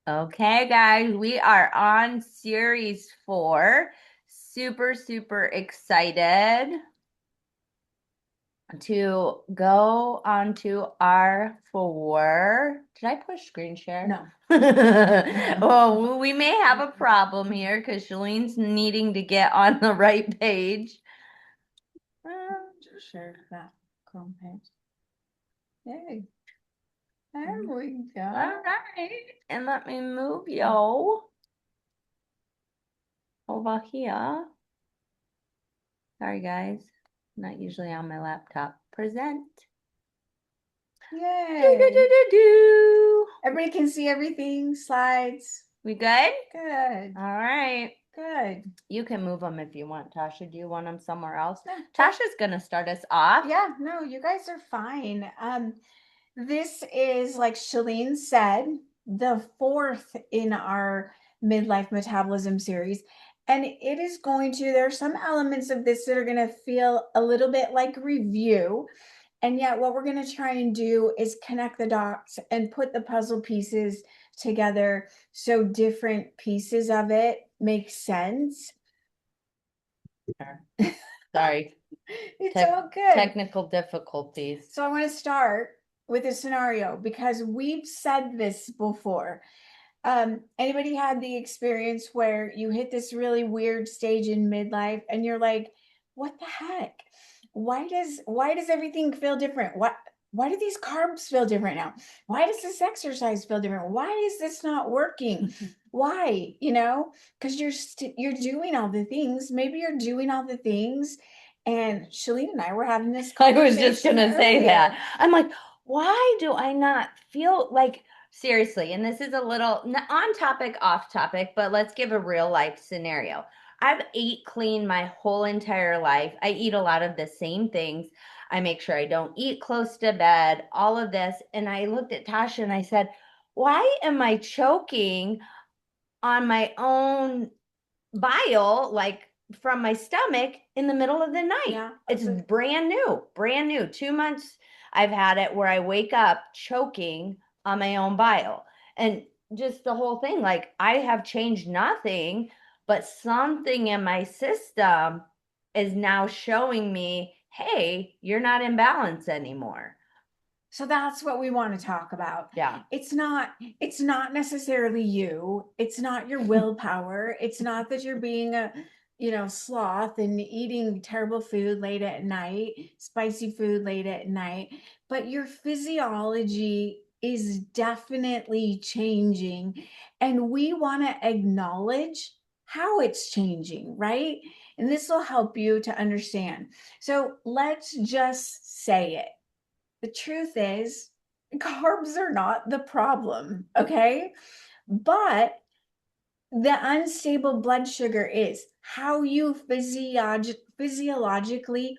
Okay, guys, we are on series 4. Super, super excited to go on to our 4. Did I push screen share? No. Oh, we may have a problem here because Shalene's needing to get on the right page. Just share that Chrome page. Yay. There we go. All right. And let me move yo over here. Sorry, guys. Not usually on my laptop. Present. Do, do, do, Yay. do, do. Everybody can see everything. Slides. We good? Good. All right. Good. You can move them if you want, Tasha. Do you want them somewhere else? No, Tasha's going to start us off. yeah, no, you guys are fine. This is, like Shalene said, the fourth in our Midlife Metabolism Series. And it is going to, there are some elements of this that are going to feel a little bit like review. And yet, what we're going to try and do is connect the dots and put the puzzle pieces together so different pieces of it make sense. Sorry. It's all good. Technical difficulties. So, I want to start with a scenario because we've said this before. Anybody had the experience where you hit this really weird stage in midlife and you're like, what the heck? Why does everything feel different? Why do these carbs feel different now? Why does this exercise feel different? Why is this not working? Why? Because you're doing all the things. Maybe you're doing all the things. And Shalene and I were having this I was just conversation going to say earlier. that. I'm like, why do I not feel like, seriously, and this is a little on topic, off topic, but let's give a real life scenario. I've ate clean my whole entire life. I eat a lot of the same things. I make sure I don't eat close to bed, all of this. And I looked at Tasha and I said, why am I choking on my own bile, like from my stomach in the middle of the night? Yeah, It's absolutely. brand new, brand new. 2 months I've had it where I wake up choking on my own bile. And just the whole thing, like I have changed nothing, but something in my system is now showing me, hey, you're not in balance anymore. So that's what we want to talk about. Yeah. It's not necessarily you. It's not your willpower. It's not that you're being a, sloth and eating terrible food late at night, spicy food late at night, but your physiology is definitely changing and we want to acknowledge how it's changing, right? And this will help you to understand. So let's just say it. The truth is, carbs are not the problem, okay? But the unstable blood sugar is how you physiologically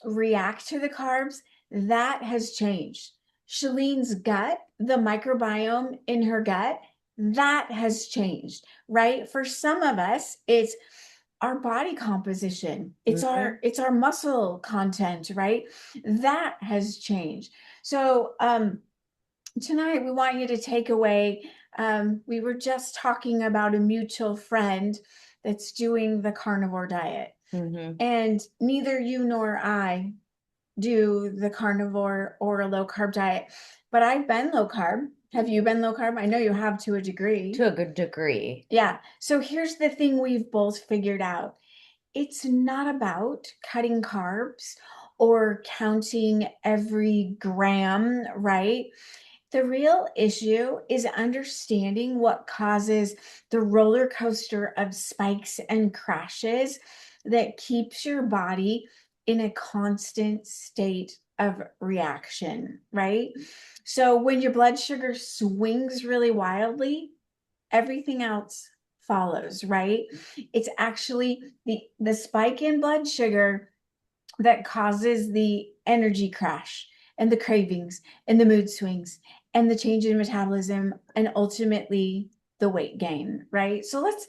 react to the carbs. That has changed. Shalene's gut, the microbiome in her gut, that has changed, right? For some of us, it's our body composition, it's Mm-hmm. our muscle content, right? That has changed. So tonight we want you to take away, we were just talking about a mutual friend that's doing the carnivore diet, Mm-hmm. and neither you nor I do the carnivore or a low carb diet, but I've been low carb. Have you been low carb? I know you have to a degree. To a good degree. Yeah. So here's the thing we've both figured out: it's not about cutting carbs or counting every gram, right? The real issue is understanding what causes the roller coaster of spikes and crashes that keeps your body in a constant state of reaction, right? So when your blood sugar swings really wildly, everything else follows, right? It's actually the spike in blood sugar that causes the energy crash and the cravings and the mood swings and the change in metabolism and ultimately the weight gain, right? So let's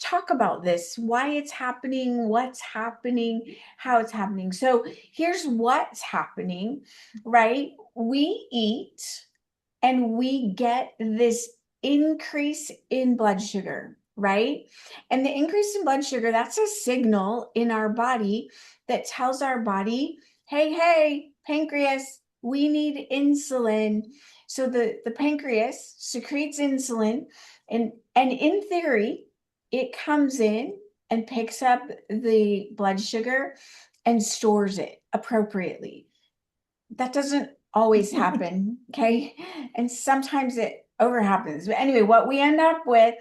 talk about this, why it's happening, what's happening, how it's happening. So here's what's happening, right? We eat and we get this increase in blood sugar, right? And the increase in blood sugar, that's a signal in our body that tells our body, hey, hey, pancreas, we need insulin. So the pancreas secretes insulin, and in theory, it comes in and picks up the blood sugar and stores it appropriately. That doesn't always happen, okay? And sometimes it over happens. But anyway, what we end up with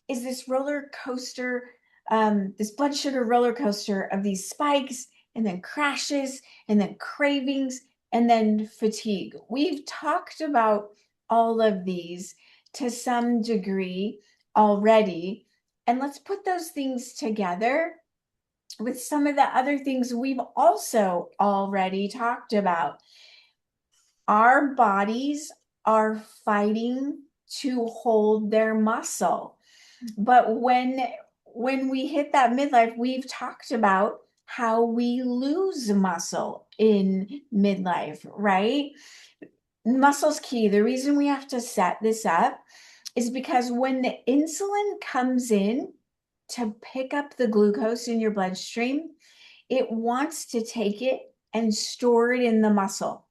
is this roller coaster, this blood sugar roller coaster of these spikes and then crashes and then cravings and then fatigue. We've talked about all of these to some degree already. And let's put those things together with some of the other things we've also already talked about. Our bodies are fighting to hold their muscle. But when we hit that midlife, we've talked about how we lose muscle in midlife, right? Muscle's key. The reason we have to set this up is because when the insulin comes in to pick up the glucose in your bloodstream, it wants to take it and store it in the muscle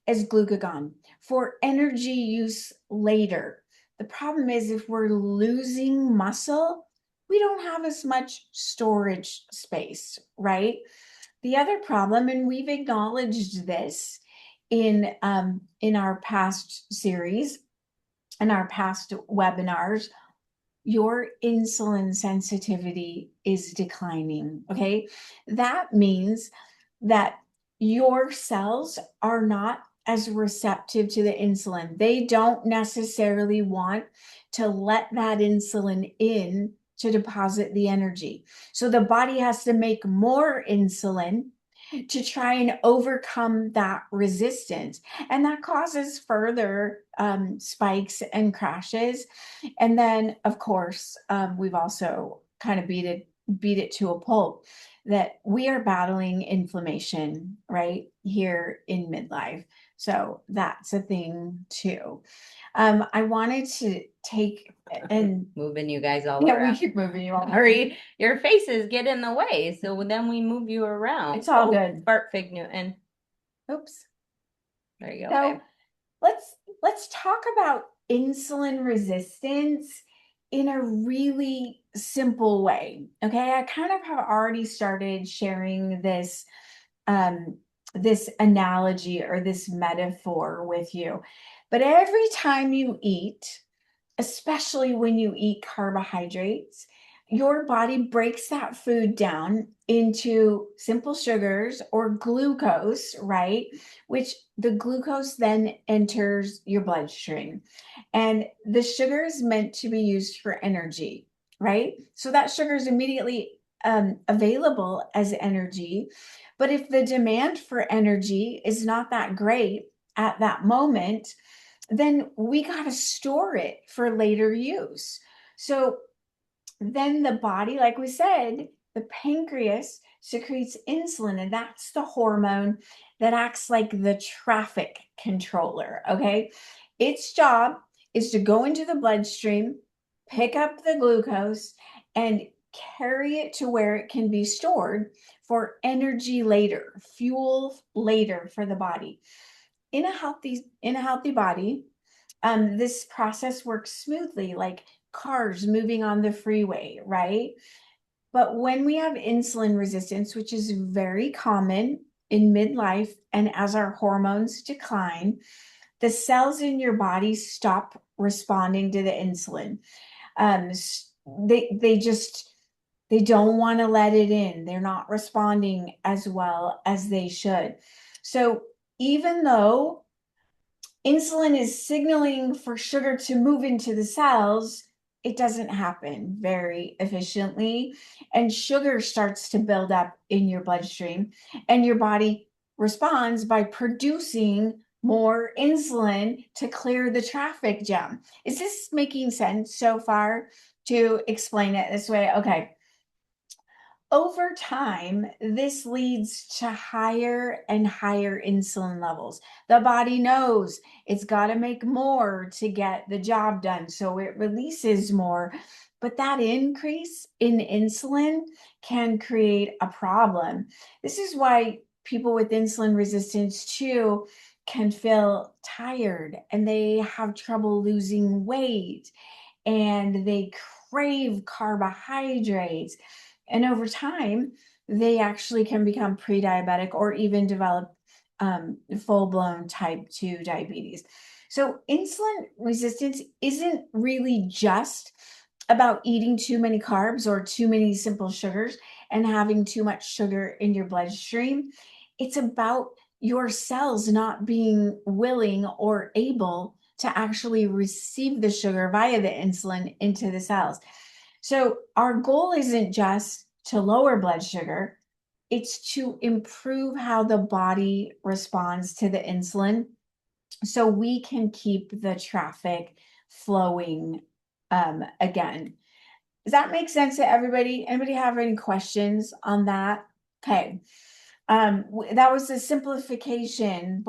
as glucagon for energy use later. The problem is if we're losing muscle, we don't have as much storage space, right? The other problem, and we've acknowledged this in our past series, in our past webinars, your insulin sensitivity is declining. Okay. That means that your cells are not as receptive to the insulin. They don't necessarily want to let that insulin in to deposit the energy. So the body has to make more insulin to try and overcome that resistance. And that causes further spikes and crashes. And then, of course, we've also kind of beat it to a pulp that we are battling inflammation right here in midlife. So that's a thing too. I wanted to take and moving you guys all yeah, around. we keep moving you all. Hurry, your faces get in the way, so then we move you around. It's all good. Bart Fig Newton. Oops. There you go. So babe. let's talk about insulin resistance in a really simple way. Okay, I kind of have already started sharing this analogy or this metaphor with you. But every time you eat, especially when you eat carbohydrates, your body breaks that food down into simple sugars or glucose, right? Which the glucose then enters your bloodstream. And the sugar is meant to be used for energy, right? So that sugar is immediately available as energy. But if the demand for energy is not that great at that moment, then we got to store it for later use. So then the body, like we said, the pancreas secretes insulin, and that's the hormone that acts like the traffic controller. Okay. Its job is to go into the bloodstream, pick up the glucose, and carry it to where it can be stored for energy later, fuel later for the body. In a healthy body, this process works smoothly, like cars moving on the freeway, right? But when we have insulin resistance, which is very common in midlife and as our hormones decline, the cells in your body stop responding to the insulin. Um, they don't want to let it in. They're not responding as well as they should. So even though insulin is signaling for sugar to move into the cells, it doesn't happen very efficiently. And sugar starts to build up in your bloodstream, and your body responds by producing more insulin to clear the traffic jam. Is this making sense so far to explain it this way? Okay. Over time, this leads to higher and higher insulin levels. The body knows it's got to make more to get the job done, so it releases more. But that increase in insulin can create a problem. This is why people with insulin resistance too can feel tired and they have trouble losing weight and they crave carbohydrates. And over time, they actually can become pre diabetic or even develop full blown type 2 diabetes. So, insulin resistance isn't really just about eating too many carbs or too many simple sugars and having too much sugar in your bloodstream. It's about your cells not being willing or able to actually receive the sugar via the insulin into the cells. So, our goal isn't just to lower blood sugar, it's to improve how the body responds to the insulin so we can keep the traffic flowing again. Does that make sense to everybody? Anybody have any questions on that? Okay. That was a simplification,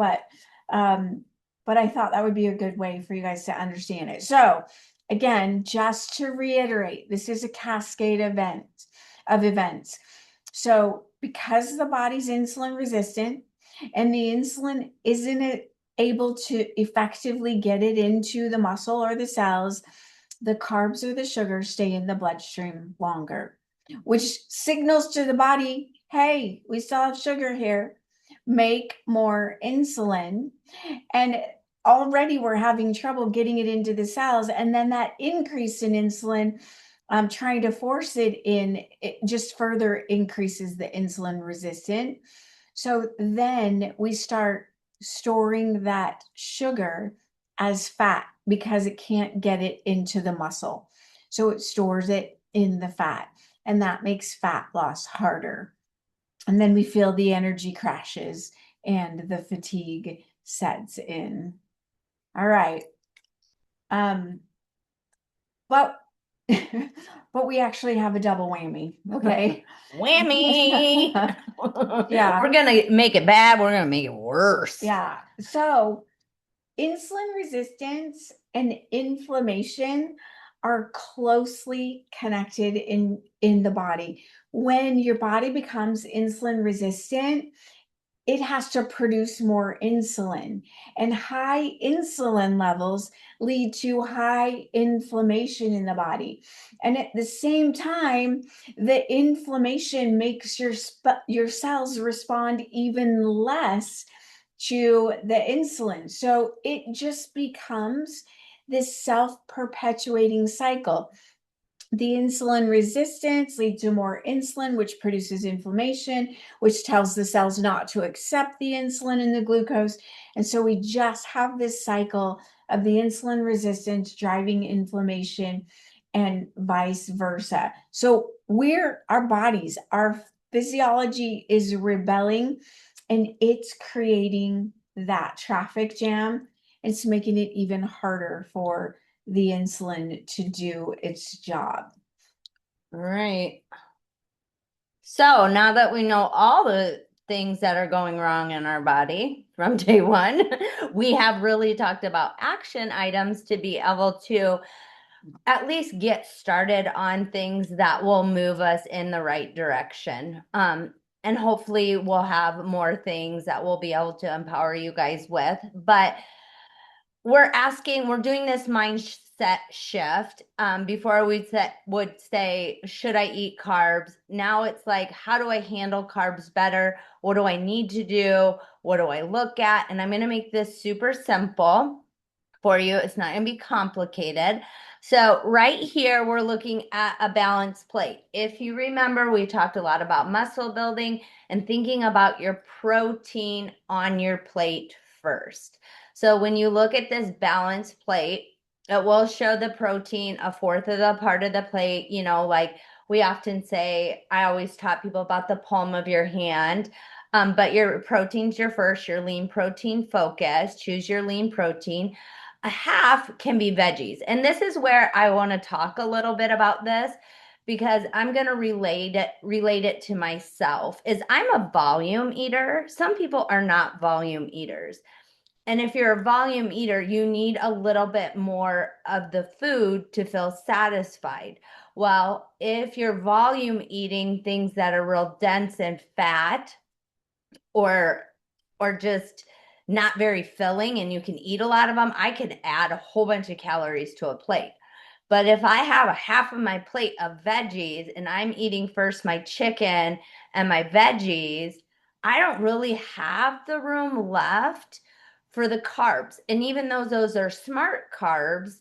um, but I thought that would be a good way for you guys to understand it. So, again, just to reiterate, this is a cascade of events. So, because the body's insulin resistant and the insulin isn't able to effectively get it into the muscle or the cells, the carbs or the sugar stay in the bloodstream longer, which signals to the body, hey, we still have sugar here. Make more insulin. And already we're having trouble getting it into the cells. And then that increase in insulin, trying to force it in, it just further increases the insulin resistant. So then we start storing that sugar as fat because it can't get it into the muscle. So it stores it in the fat, and that makes fat loss harder. And then we feel the energy crashes and the fatigue sets in. All right. Um, but but we actually have a double whammy. Okay. Whammy. Yeah. We're gonna make it bad. We're gonna make it worse. Yeah. So insulin resistance and inflammation are closely connected in the body. When your body becomes insulin resistant, it has to produce more insulin, and high insulin levels lead to high inflammation in the body. And at the same time, the inflammation makes your cells respond even less to the insulin. So it just becomes this self-perpetuating cycle. The insulin resistance leads to more insulin, which produces inflammation, which tells the cells not to accept the insulin and the glucose. And so we just have this cycle of the insulin resistance driving inflammation and vice versa. So our bodies, our physiology is rebelling and it's creating that traffic jam. It's making it even harder for the insulin to do its job. Right. So now that we know all the things that are going wrong in our body from day one, we have really talked about action items to be able to at least get started on things that will move us in the right direction. And hopefully we'll have more things that we'll be able to empower you guys with. But we're doing this mindset shift. Before would say, should I eat carbs? Now it's like, how do I handle carbs better? What do I need to do? What do I look at? And I'm going to make this super simple for you. It's not going to be complicated. So right here, we're looking at a balanced plate. If you remember, we talked a lot about muscle building and thinking about your protein on your plate first. So when you look at this balanced plate, it will show the protein a fourth of the part of the plate, like we often say, I always taught people about the palm of your hand. But your protein's your first, your lean protein focus. Choose your lean protein. A half can be veggies. And this is where I want to talk a little bit about this because I'm going to relate it to myself is I'm a volume eater. Some people are not volume eaters. And if you're a volume eater, you need a little bit more of the food to feel satisfied. Well, if you're volume eating things that are real dense in fat or just not very filling and you can eat a lot of them, I can add a whole bunch of calories to a plate. But if I have a half of my plate of veggies and I'm eating first my chicken and my veggies, I don't really have the room left for the carbs. And even though those are smart carbs,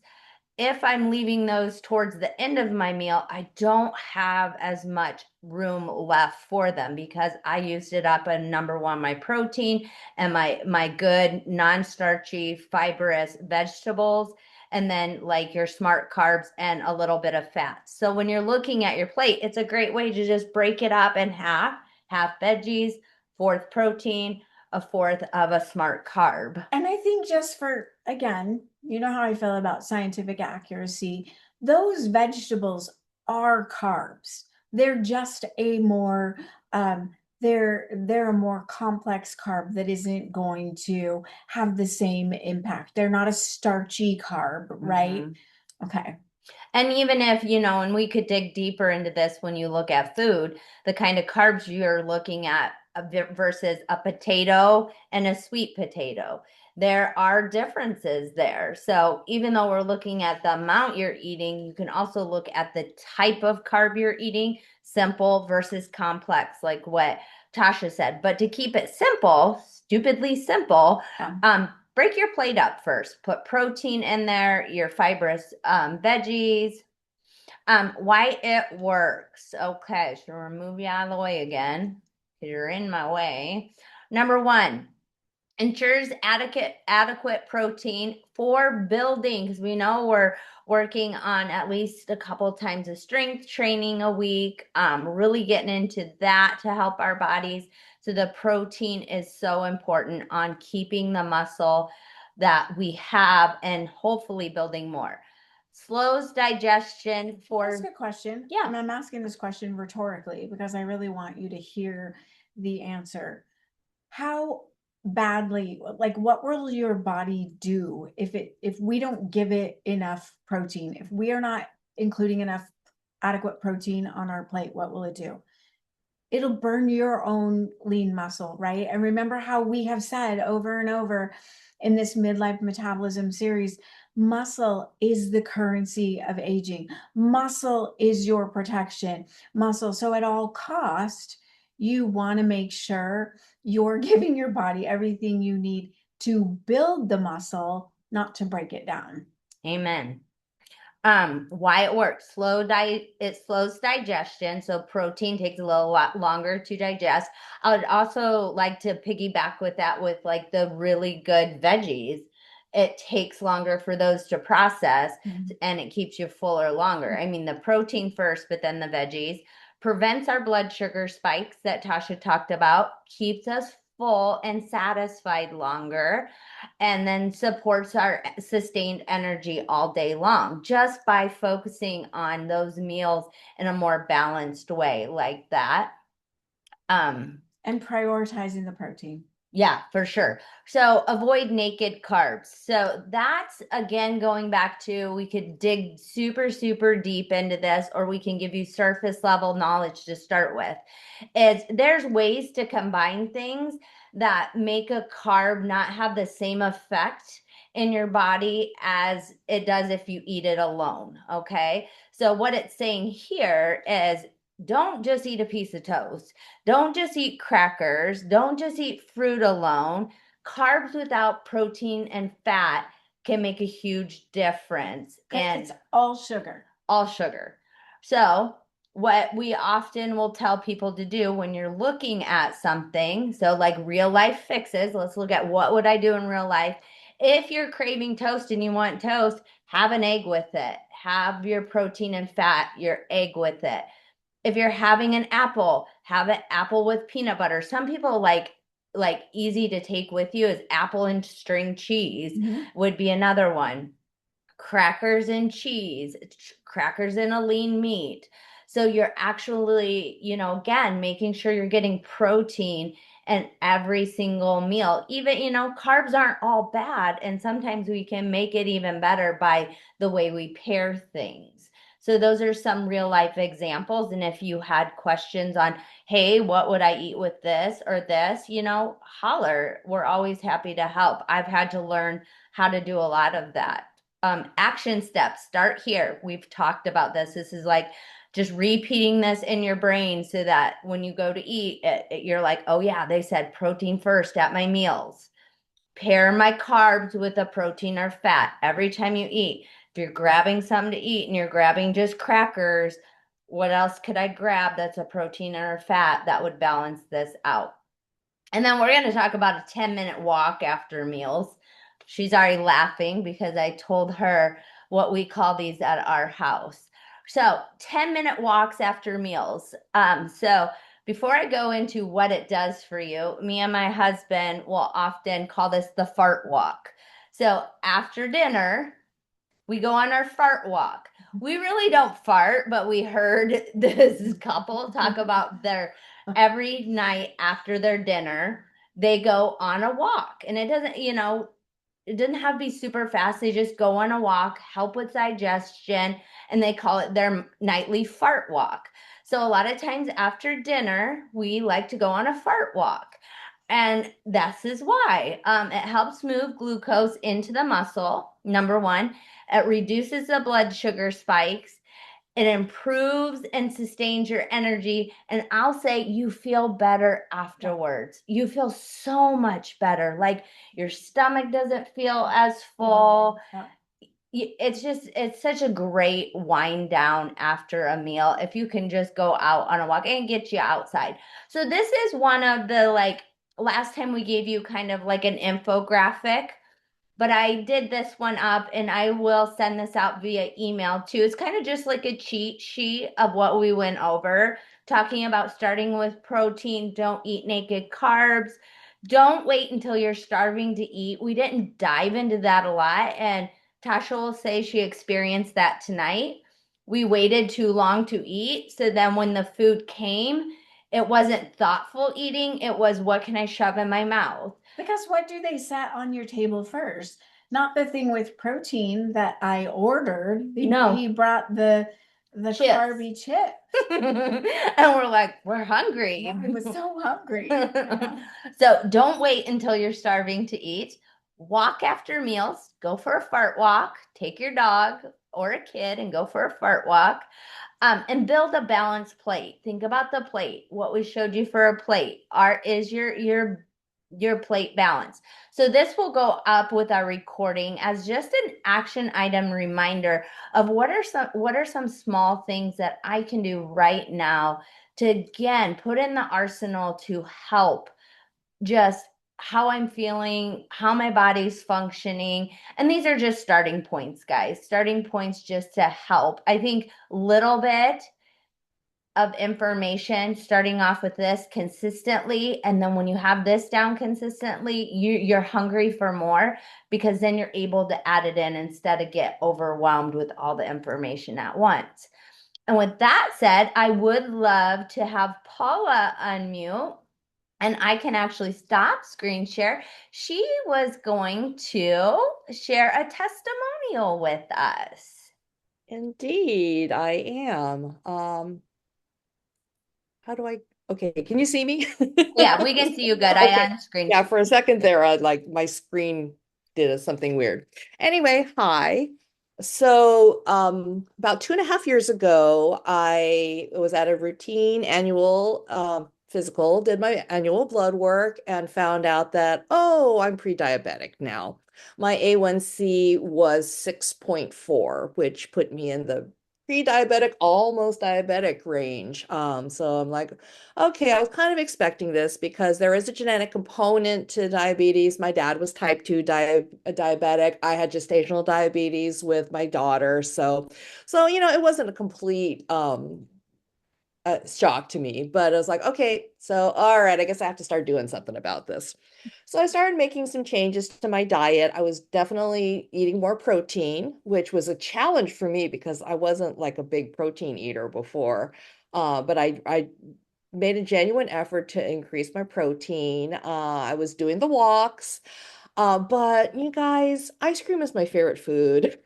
if I'm leaving those towards the end of my meal, I don't have as much room left for them because I used it up in number one, my protein and my good non-starchy fibrous vegetables, and then like your smart carbs and a little bit of fat. So when you're looking at your plate, it's a great way to just break it up in half veggies, fourth protein, a fourth of a smart carb. And I think just for, again, you know how I feel about scientific accuracy, those vegetables are carbs. They're just a more they're a more complex carb that isn't going to have the same impact. They're not a starchy carb, right? Mm-hmm. Okay. And even if, and we could dig deeper into this when you look at food, the kind of carbs you're looking at versus a potato and a sweet potato, there are differences there. So even though we're looking at the amount you're eating, you can also look at the type of carb you're eating, simple versus complex, like what Tasha said. But to keep it simple, stupidly simple, Yeah. break your plate up first. Put protein in there, your fibrous veggies. Why it works. Okay, so remove you out of the way again because you're in my way. Number one, ensures adequate protein for building because we know we're working on at least a couple times of strength training a week, really getting into that to help our bodies. So the protein is so important on keeping the muscle that we have and hopefully building more. Slows digestion Ask for, a question. yeah. And I'm asking this question rhetorically because I really want you to hear the answer. How badly, like what will your body do if we don't give it enough protein? If we are not including enough adequate protein on our plate, what will it do? It'll burn your own lean muscle, right? And remember how we have said over and over in this Midlife Metabolism Series, muscle is the currency of aging. Muscle is your protection. Muscle. So at all cost, you want to make sure you're giving your body everything you need to build the muscle, not to break it down. Amen. Why it works. It slows digestion, so protein takes a little lot longer to digest. I would also like to piggyback with that with like the really good veggies. It takes longer for those to process and it keeps you fuller longer. I mean, the protein first, but then the veggies prevents our blood sugar spikes that Tasha talked about, keeps us full and satisfied longer, and then supports our sustained energy all day long just by focusing on those meals in a more balanced way like that. And prioritizing the protein. Yeah, for sure. So avoid naked carbs. So that's again going back to we could dig super, super deep into this, or we can give you surface level knowledge to start with. Is there's ways to combine things that make a carb not have the same effect in your body as it does if you eat it alone. Okay. So what it's saying here is don't just eat a piece of toast. Don't just eat crackers. Don't just eat fruit alone. Carbs without protein and fat can make a huge difference. And It's all sugar. all sugar. So, what we often will tell people to do when you're looking at something, so like real life fixes, let's look at what would I do in real life. If you're craving toast and you want toast, have an egg with it. Have your protein and fat, your egg with it. If you're having an apple, have an apple with peanut butter. Some people like easy to take with you is apple and string cheese would be another one. Crackers and cheese, crackers and a lean meat. So you're actually, again, making sure you're getting protein in every single meal. Even, carbs aren't all bad. And sometimes we can make it even better by the way we pair things. So those are some real life examples. And if you had questions on, hey, what would I eat with this or this, holler. We're always happy to help. I've had to learn how to do a lot of that. Action steps, start here. We've talked about this. This is like just repeating this in your brain so that when you go to eat, you're like, oh, yeah, they said protein first at my meals. Pair my carbs with a protein or fat every time you eat. If you're grabbing something to eat and you're grabbing just crackers, what else could I grab that's a protein or a fat that would balance this out? And then we're going to talk about a 10-minute walk after meals. She's already laughing because I told her what we call these at our house. So, 10-minute walks after meals. So, before I go into what it does for you, me and my husband will often call this the fart walk. So, after dinner, we go on our fart walk. We really don't fart, but we heard this couple talk about their every night after their dinner, they go on a walk. And it doesn't have to be super fast. They just go on a walk, help with digestion, and they call it their nightly fart walk. So a lot of times after dinner, we like to go on a fart walk. And this is why. It helps move glucose into the muscle, number one. It reduces the blood sugar spikes. It improves and sustains your energy. And I'll say you feel better afterwards. You feel so much better. Like your stomach doesn't feel as full. Yeah. It's such a great wind down after a meal if you can just go out on a walk and get you outside. So this is one of the like last time we gave you kind of like an infographic, but I did this one up and I will send this out via email too. It's kind of just like a cheat sheet of what we went over, talking about starting with protein, don't eat naked carbs, don't wait until you're starving to eat. We didn't dive into that a lot. And Tasha will say she experienced that tonight. We waited too long to eat. So then when the food came, it wasn't thoughtful eating, it was what can I shove in my mouth? Because what do they set on your table first? Not the thing with protein that I ordered. He No, brought the chips. carby chip. And we're like, we're hungry. I was so hungry. So don't wait until you're starving to eat. Walk after meals. Go for a fart walk. Take your dog or a kid and go for a fart walk. And build a balanced plate. Think about the plate. What we showed you for a plate. Is your plate balance. So this will go up with our recording as just an action item reminder of what are some small things that I can do right now to again put in the arsenal to help just how I'm feeling, how my body's functioning. And these are just starting points, guys. Starting points just to help. I think little bit of information starting off with this consistently, and then when you have this down consistently, you're hungry for more because then you're able to add it in instead of get overwhelmed with all the information at once. And with that said, I would love to have Paula unmute, and I can actually stop screen share. She was going to share a testimonial with us. Indeed, I am. How do I, okay, can you see me? Yeah, we can see you good. I Okay. on screen. Yeah, for a second there, like my screen did something weird. Anyway, hi. So, about 2.5 years ago, I was at a routine annual physical, did my annual blood work, and found out that, oh, I'm pre-diabetic now. My A1C was 6.4, which put me in the pre-diabetic, almost diabetic range. So I'm like, okay, I was kind of expecting this because there is a genetic component to diabetes. My dad was type 2 diabetic. I had gestational diabetes with my daughter. So it wasn't a complete a shock to me, but I was like, okay, so all right, I guess I have to start doing something about this. So I started making some changes to my diet. I was definitely eating more protein, which was a challenge for me because I wasn't like a big protein eater before. But I made a genuine effort to increase my protein. I was doing the walks. But you guys, ice cream is my favorite food.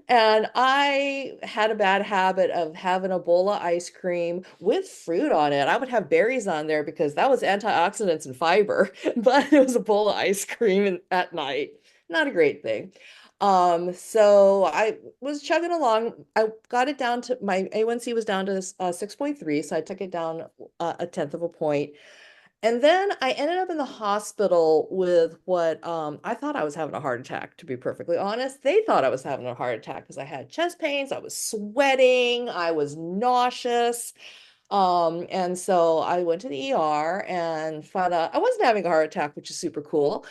And I had a bad habit of having a bowl of ice cream with fruit on it. I would have berries on there because that was antioxidants and fiber, but it was a bowl of ice cream at night. Not a great thing. So I was chugging along. I got it down to my A1C was down to 6.3, so I took it down a tenth of a point. And then I ended up in the hospital with what I thought I was having a heart attack, to be perfectly honest. They thought I was having a heart attack because I had chest pains, I was sweating, I was nauseous. And so I went to the ER and found out I wasn't having a heart attack, which is super cool,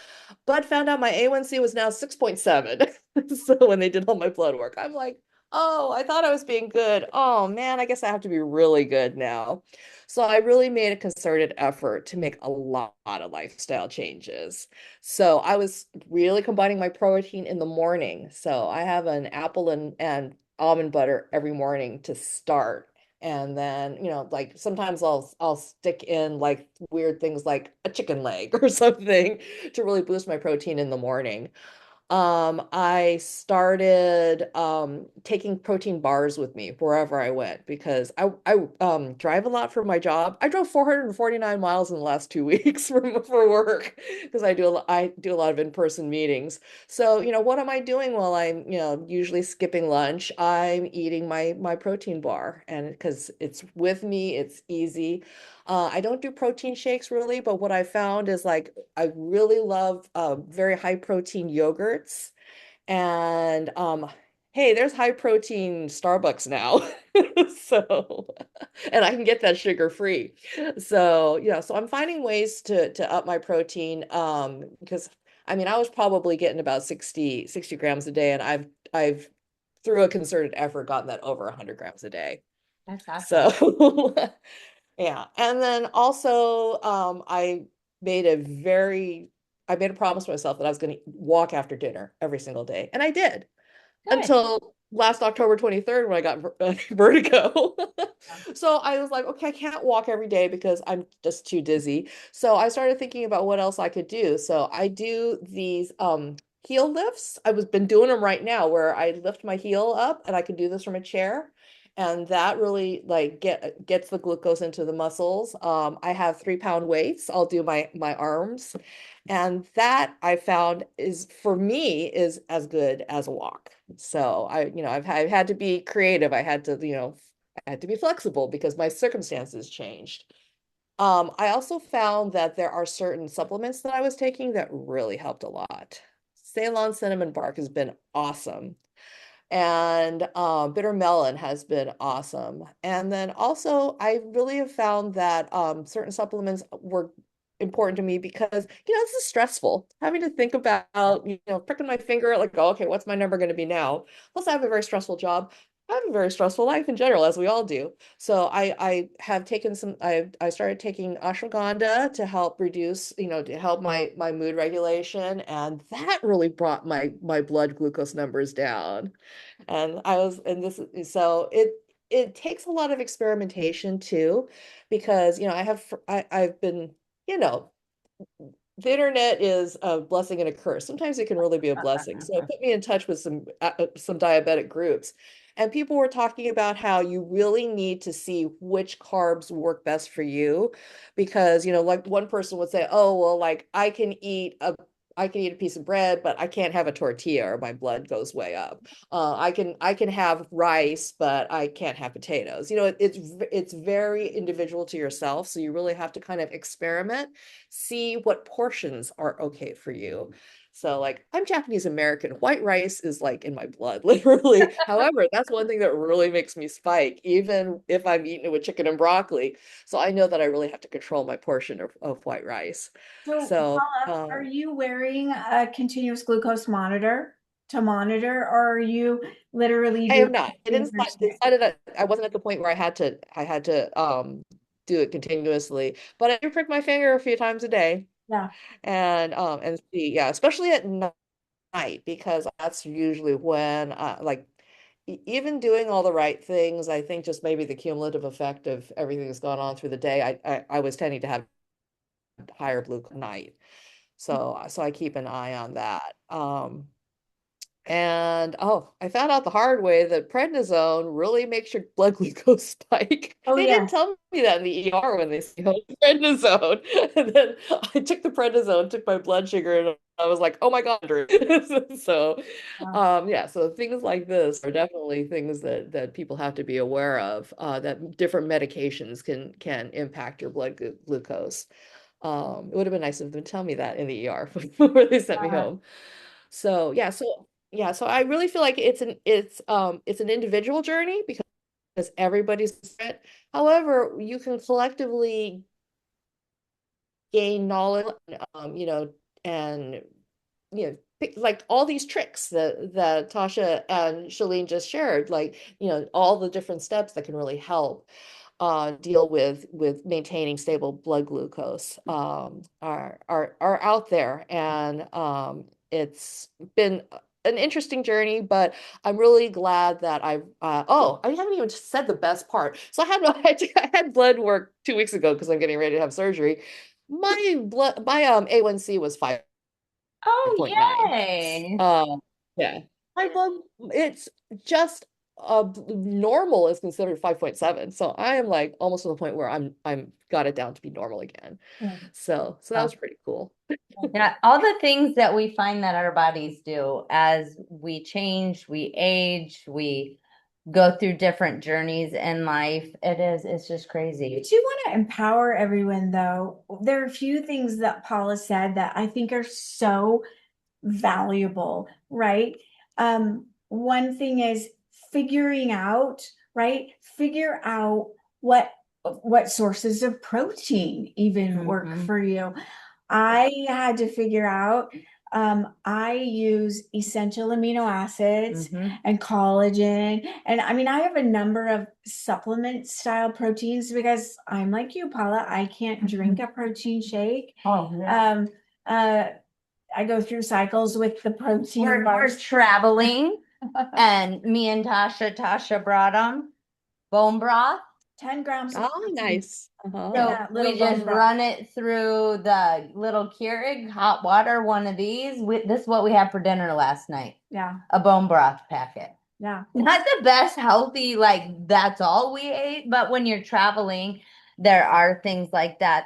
but found out my A1C was now 6.7. So when they did all my blood work, I'm like, oh, I thought I was being good. Oh man, I guess I have to be really good now. So I really made a concerted effort to make a lot of lifestyle changes. So I was really combining my protein in the morning. So I have an apple and almond butter every morning to start. And then, like sometimes I'll stick in like weird things like a chicken leg or something to really boost my protein in the morning. I started taking protein bars with me wherever I went because I drive a lot for my job. I drove 449 miles in the last 2 weeks for work because I do a lot of in-person meetings. So, what am I doing while I'm, usually skipping lunch? I'm eating my protein bar and because it's with me, it's easy. I don't do protein shakes really, but what I found is like I really love very high protein yogurts. And hey, there's high protein Starbucks now. So, and I can get that sugar free. So, so I'm finding ways to up my protein because I mean, I was probably getting about 60 grams a day and I've through a concerted effort gotten that over 100 grams a day. That's awesome. So yeah. And then also, made a very, I made a promise to myself that I was going to walk after dinner every single day. And I did Good. until last October 23rd when I got vertigo. So I was like, okay, I can't walk every day because I'm just too dizzy. So I started thinking about what else I could do. So I do these heel lifts. I was been doing them right now where I lift my heel up and I can do this from a chair. And that really like gets the glucose into the muscles. I have 3 pound weights. I'll do my arms. And that I found is for me is as good as a walk. So I've had to be creative. I had to be flexible because my circumstances changed. I also found that there are certain supplements that I was taking that really helped a lot. Ceylon cinnamon bark has been awesome. And bitter melon has been awesome. And then also, I really have found that certain supplements were important to me because, this is stressful. Having to think about, pricking my finger, like, oh, okay, what's my number going to be now? Plus, I have a very stressful job. I have a very stressful life in general, as we all do. So I have taken I started taking ashwagandha to help reduce, to help my mood regulation, and that really brought my blood glucose numbers down. And this so it takes a lot of experimentation too, because I've been, you know, the internet is a blessing and a curse. Sometimes it can really be a blessing. So it put me in touch with some diabetic groups. And people were talking about how you really need to see which carbs work best for you because, like one person would say, "Oh, well, like I can eat a piece of bread, but I can't have a tortilla or my blood goes way up. I can have rice, but I can't have potatoes." It's very individual to yourself, so you really have to kind of experiment, see what portions are okay for you. So like I'm Japanese American, white rice is like in my blood, literally. However, that's one thing that really makes me spike, even if I'm eating it with chicken and broccoli. So I know that I really have to control my portion of white rice. So, So Paula, are you wearing a continuous glucose monitor? to monitor, or are you literally I doing am not. I a didn't finger stick? decided that I wasn't at the point where I had to do it continuously. But I do prick my finger a few times a day Yeah. and see, yeah, especially at night because that's usually when like even doing all the right things, I think just maybe the cumulative effect of everything that's gone on through the day, I was tending to have higher blue at night. So I keep an eye on that. And oh, I found out the hard way that prednisone really makes your blood glucose spike. Oh, They didn't yeah. tell me that in the ER when they said prednisone. And then I took the prednisone, took my blood sugar, and I was like, oh my God. So Yeah. yeah, so things like this are definitely things that people have to be aware of, that different medications can impact your blood glucose. It would have been nice of them to tell me that in the ER before they sent me home. So I really feel like it's an individual journey because everybody's different. However, you can collectively gain knowledge, and like all these tricks that Tasha and Shalene just shared, like, all the different steps that can really help deal with maintaining stable blood glucose are out there, and it's been an interesting journey, but I'm really glad that I haven't even said the best part. So I had no idea. I had blood work 2 weeks ago because I'm getting ready to have surgery. My A1C was five Oh, 5.9. yay. Yeah. High blood, it's just normal is considered 5.7. So I am like almost to the point where I'm got it down to be normal again. So that was pretty cool. Yeah, all the things that we find that our bodies do as we change, we age, we go through different journeys in life. It's just I crazy. do want to empower everyone, though. There are a few things that Paula said that I think are so valuable, right? One thing is figuring out, right? Figure out what sources of protein even work Hmm. for you. I had to figure out, I use essential amino acids Hmm. and collagen. And I mean, I have a number of supplement style proteins because I'm like you, Paula, I can't drink a protein shake. Oh, yeah. Uh, I go through cycles with the protein We're bars. traveling, and me and Tasha brought them bone broth. 10 grams of Oh, protein nice. in So Uh-huh. that little we bone just broth. run it through the little Keurig hot water, one of these. This is what we had for dinner last night, Yeah, a bone broth packet. yeah, Not the best healthy, like that's all we ate, but when you're traveling, there are things like that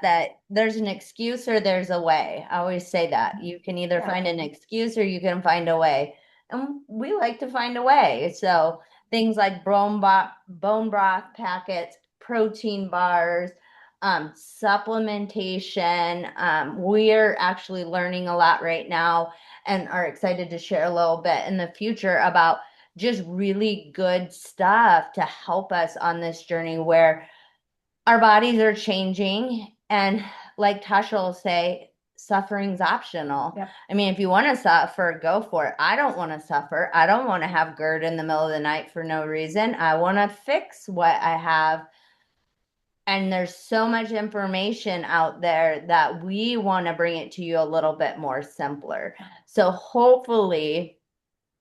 there's an excuse or there's a way. I always say that. You can either yeah. find an excuse or you can find a way. And we like to find a way. So things like bone broth packets, protein bars, supplementation. We're actually learning a lot right now and are excited to share a little bit in the future about just really good stuff to help us on this journey where our bodies are changing. And like Tasha will say, suffering's optional. Yep. I mean, if you want to suffer, go for it. I don't want to suffer. I don't want to have GERD in the middle of the night for no reason. I want to fix what I have. And there's so much information out there that we want to bring it to you a little bit more simpler. So hopefully,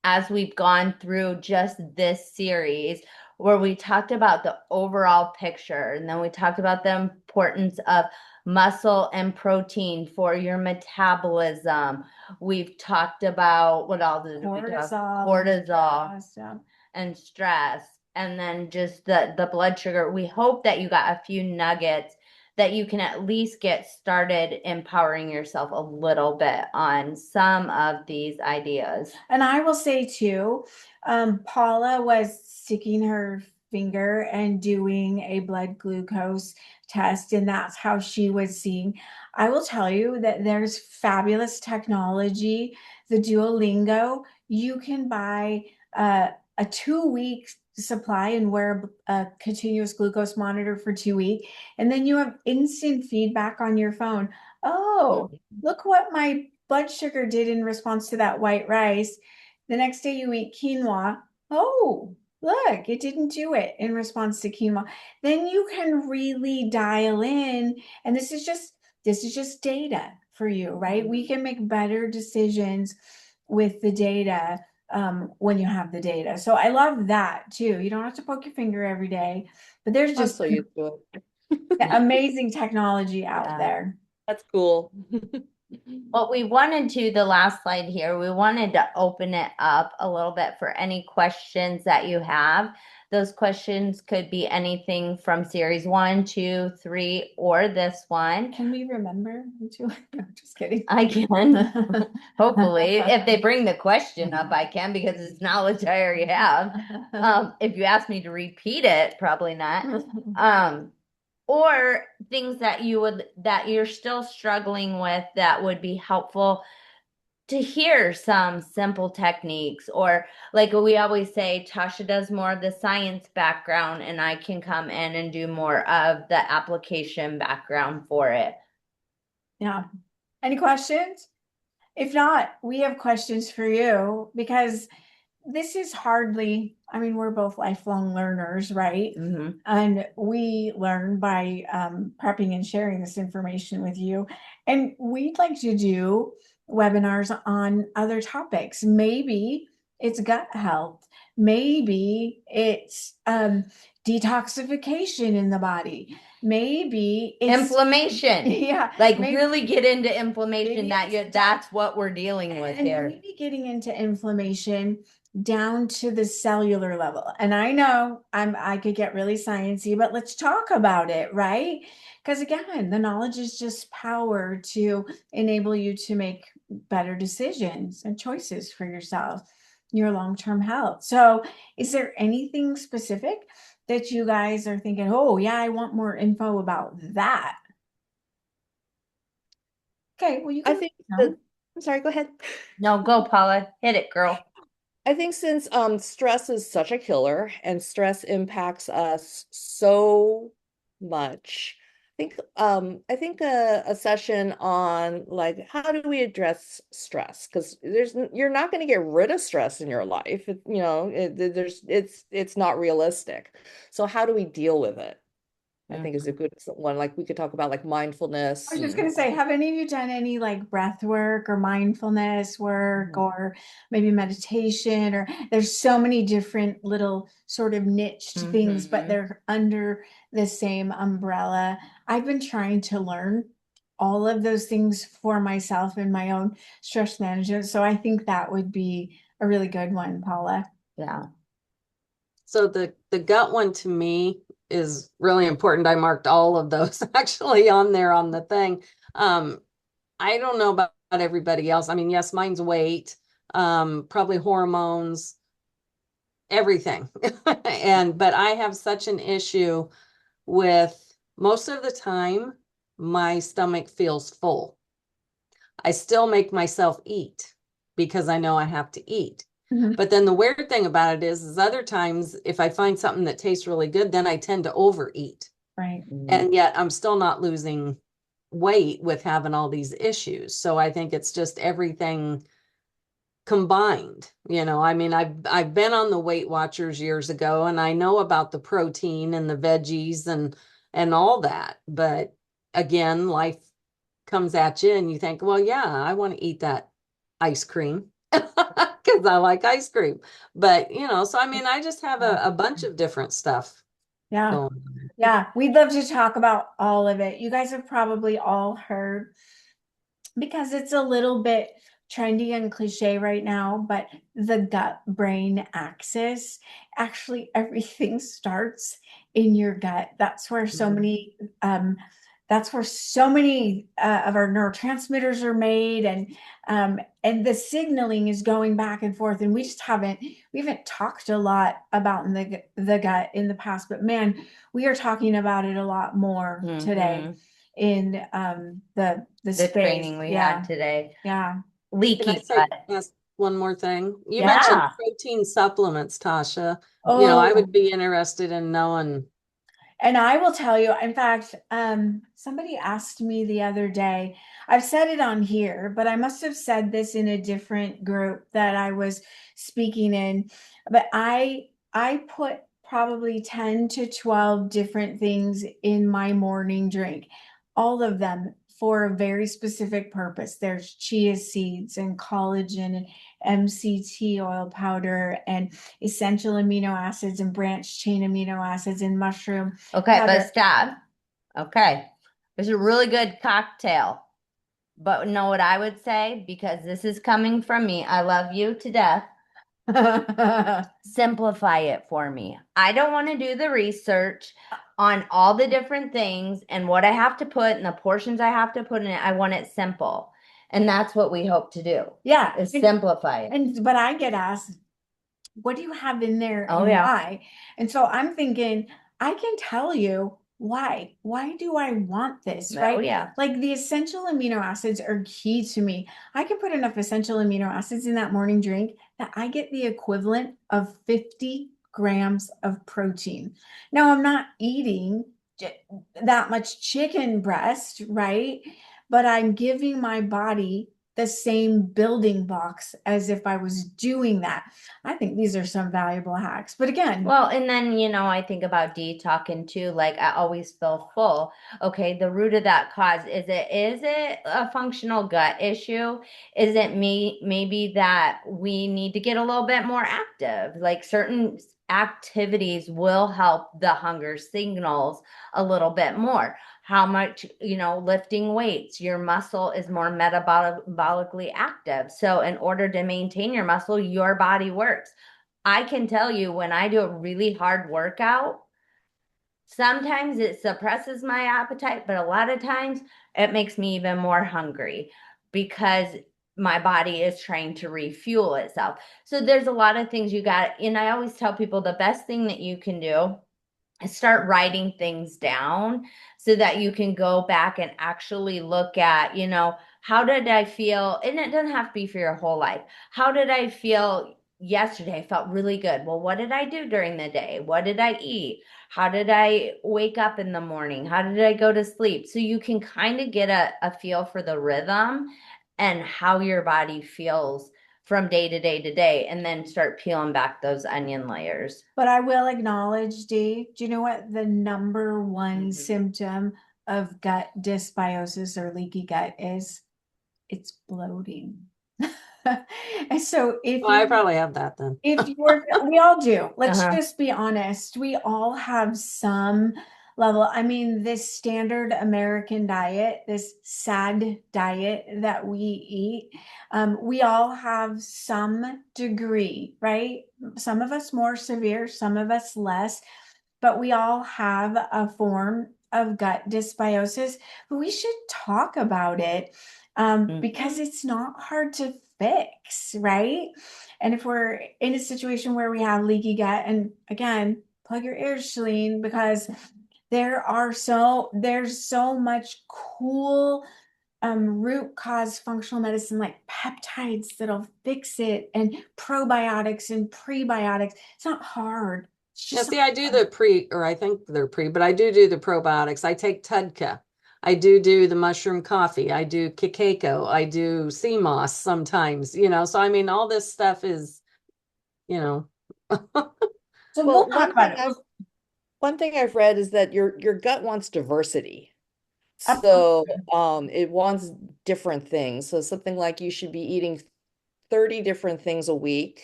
as we've gone through just this series where we talked about the overall picture and then we talked about the importance of muscle and protein for your metabolism. We've talked about what else did we talk? Cortisol and stress, and then just the blood sugar. We hope that you got a few nuggets that you can at least get started empowering yourself a little bit on some of these ideas. And I will say too, Paula was sticking her finger and doing a blood glucose test, and that's how she was seeing. I will tell you that there's fabulous technology. The Duolingo, you can buy a 2 week supply and wear a continuous glucose monitor for 2 weeks, and then you have instant feedback on your phone. Oh, look what my blood sugar did in response to that white rice. The next day you eat quinoa. Oh, look, it didn't do it in response to quinoa. Then you can really dial in, and this is just data for you, right? We can make better decisions with the data when you have the data. So I love that too. You don't have to poke your finger every day, but there's I'm just so used to it. amazing technology out Yeah. there. That's cool. What we wanted to, the last slide here, we wanted to open it up a little bit for any questions that you have. Those questions could be anything from series 1, 2, 3, or this one. Can we remember to? No, just kidding. I can. Hopefully, if they bring the question up, I can because it's knowledge I already have. If you ask me to repeat it, probably not. Or things that you're still struggling with that would be helpful to hear some simple techniques, or like we always say, Tasha does more of the science background and I can come in and do more of the application background for it. Yeah. Any questions? If not, we have questions for you because this is hardly, I mean, we're both lifelong learners, right? Mm-hmm. And we learn by prepping and sharing this information with you. And we'd like to do webinars on other topics. Maybe it's gut health, maybe it's detoxification in the body, maybe it's, Inflammation. yeah, Like maybe really get into inflammation, maybe it's that's what we're dealing with and here. maybe getting into inflammation down to the cellular level. And I know I could get really sciencey, but let's talk about it, right? Because again, the knowledge is just power to enable you to make better decisions and choices for yourself, your long-term health. So, is there anything specific that you guys are thinking, oh, yeah, I want more info about that? Okay, well, you I can think know. that, I'm sorry, go ahead. No, go, Paula. Hit it, girl. I think since stress is such a killer and stress impacts us so much, I think a session on like how do we address stress? Because you're not going to get rid of stress in your life. It's not realistic. So how do we deal with it? I think is a good one. Like we could talk about like I mindfulness was just and going to say, have any of you done any like breath work or mindfulness work Mhm. or maybe meditation? Or there's so many different little sort of niched things, but Mm-hmm. they're under the same umbrella. I've been trying to learn all of those things for myself in my own stress management. So I think that would be a really good one, Paula. Yeah. So the gut one to me is really important. I marked all of those actually on there on the thing. I don't know about everybody else. I mean, yes, mine's weight, probably hormones, everything. But I have such an issue with most of the time my stomach feels full. I still make myself eat because I know I have to eat. Mhm. But then the weird thing about it is other times if I find something that tastes really good, then I tend to overeat. Right. Mm-hmm. And yet I'm still not losing weight with having all these issues. So I think it's just everything combined. I mean, I've been on the Weight Watchers years ago and I know about the protein and the veggies and all that. But again, life comes at you and you think, well, yeah, I want to eat that ice cream because I like ice cream. But, so I mean, I just have a bunch of different stuff Yeah. going on. Yeah. We'd love to talk about all of it. You guys have probably all heard because it's a little bit trendy and cliche right now, but the gut brain axis, actually everything starts in your gut. That's where so many of our neurotransmitters are made, and the signaling is going back and forth. And we haven't talked a lot about the gut in the past, but man, we are talking about it a lot more today Mm-hmm. in the The space. training we had Yeah, today. yeah, Can I Leaky say gut. ask one more thing? You mentioned Yeah. protein supplements, Tasha. I oh, would be interested in knowing. and I will tell you, in fact, somebody asked me the other day, I've said it on here, but I must have said this in a different group that I was speaking in. But I put probably 10 to 12 different things in my morning drink, all of them for a very specific purpose. There's chia seeds and collagen and MCT oil powder and essential amino acids and branched chain amino acids and mushroom Okay, but powder. stop. Okay. It's a really good cocktail. But know what I would say? Because this is coming from me. I love you to death. Simplify it for me. I don't want to do the research on all the different things and what I have to put and the portions I have to put in it. I want it simple. And that's what we hope to do. Yeah. Is simplify it. But I get asked, what do you have in there Oh, and yeah. why? And so I'm thinking, I can tell you why. Why do I want this? Oh, Right? yeah. Like the essential amino acids are key to me. I can put enough essential amino acids in that morning drink that I get the equivalent of 50 grams of protein. Now, I'm not eating that much chicken breast, right? But I'm giving my body the same building blocks as if I was doing that. I think these are some valuable hacks. But again, Well, and then, I think about detoxing too. Like I always feel full. Okay, the root of that cause, is it a functional gut issue? Is it maybe that we need to get a little bit more active? Like certain activities will help the hunger signals a little bit more. How much, lifting weights, your muscle is more metabolically active. So in order to maintain your muscle, your body works. I can tell you when I do a really hard workout, sometimes it suppresses my appetite, but a lot of times it makes me even more hungry because my body is trying to refuel itself. So there's a lot of things you got. And I always tell people the best thing that you can do is start writing things down so that you can go back and actually look at, how did I feel? And it doesn't have to be for your whole life. How did I feel yesterday? I felt really good. Well, what did I do during the day? What did I eat? How did I wake up in the morning? How did I go to sleep? So you can kind of get a feel for the rhythm and how your body feels from day to day to day, and then start peeling back those onion layers. but I will acknowledge, Dee, do you know what the number one Mhm. symptom of gut dysbiosis or leaky gut is? It's bloating. And so Well, I probably have that then. if you're, we all do. Let's Uh-huh. just be honest. We all have some level. I mean, this standard American diet, this sad diet that we eat, we all have some degree, right? Some of us more severe, some of us less, but we all have a form of gut dysbiosis. But we should talk about it because it's not hard to fix, right? And if we're in a situation where we have leaky gut, and again, plug your ears, Shalene, because there's so much cool root cause functional medicine like peptides that'll fix it, and probiotics and prebiotics. It's not hard. It's Yeah, just see, I do the pre, or I think they're pre, but I do the probiotics. I take Tudka. I do the mushroom coffee. I do Kikako. I do sea moss sometimes, so I mean, all this stuff is, you know, so we'll Well, talk about it. one thing I've read is that your gut wants diversity. Absolutely. So it wants different things. So something like you should be eating 30 different things a week.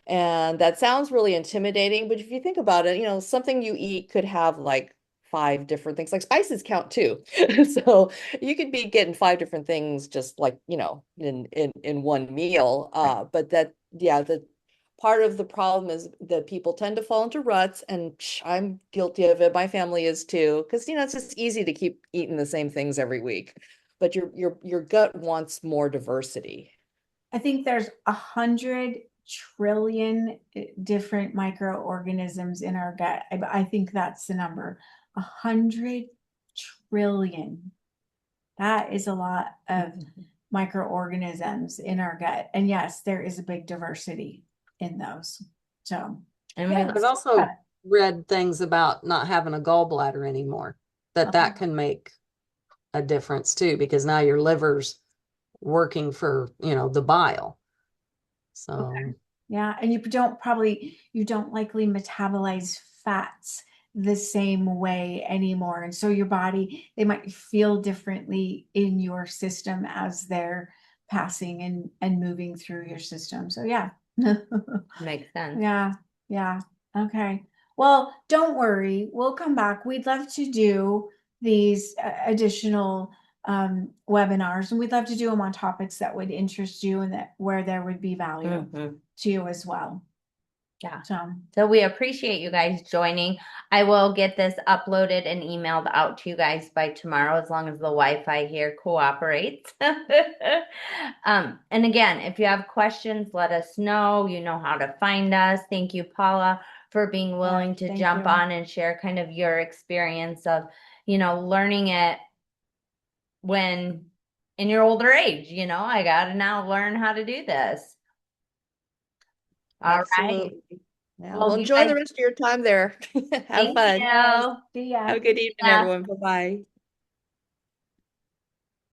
And that sounds really intimidating, but if you think about it, something you eat could have like five different things. Like spices count too. So you could be getting five different things just like, in one meal. But that, yeah, the part of the problem is that people tend to fall into ruts, and I'm guilty of it. My family is too, because it's just easy to keep eating the same things every week. But your gut wants more diversity. I think there's 100 trillion different microorganisms in our gut. I think that's the number. 100 trillion. That is a lot of microorganisms in our gut. And yes, there is a big diversity in those. So, And yeah, I've also read things about not having a gallbladder anymore, that can make a difference too, because now your liver's working for, the bile. So, Yeah, and you don't likely metabolize fats the same way anymore. And so your body, they might feel differently in your system as they're passing and moving through your system. So yeah. Makes sense. Yeah, yeah. Okay. Well, don't worry. We'll come back. We'd love to do these additional webinars, and we'd love to do them on topics that would interest you and that where there would be value to you as well. Yeah. So, So we appreciate you guys joining. I will get this uploaded and emailed out to you guys by tomorrow, as long as the Wi-Fi here cooperates. And again, if you have questions, let us know. You know how to find us. Thank you, Paula, for being willing to thank jump you. on and share kind of your experience of, learning it when in your older age. I got to now learn how to do this. All right. Absolutely. Yeah. Well, Well, you enjoy guys, the rest of your time there. Have thank fun. you. See ya. Have a good evening, Yeah. everyone. Bye-bye.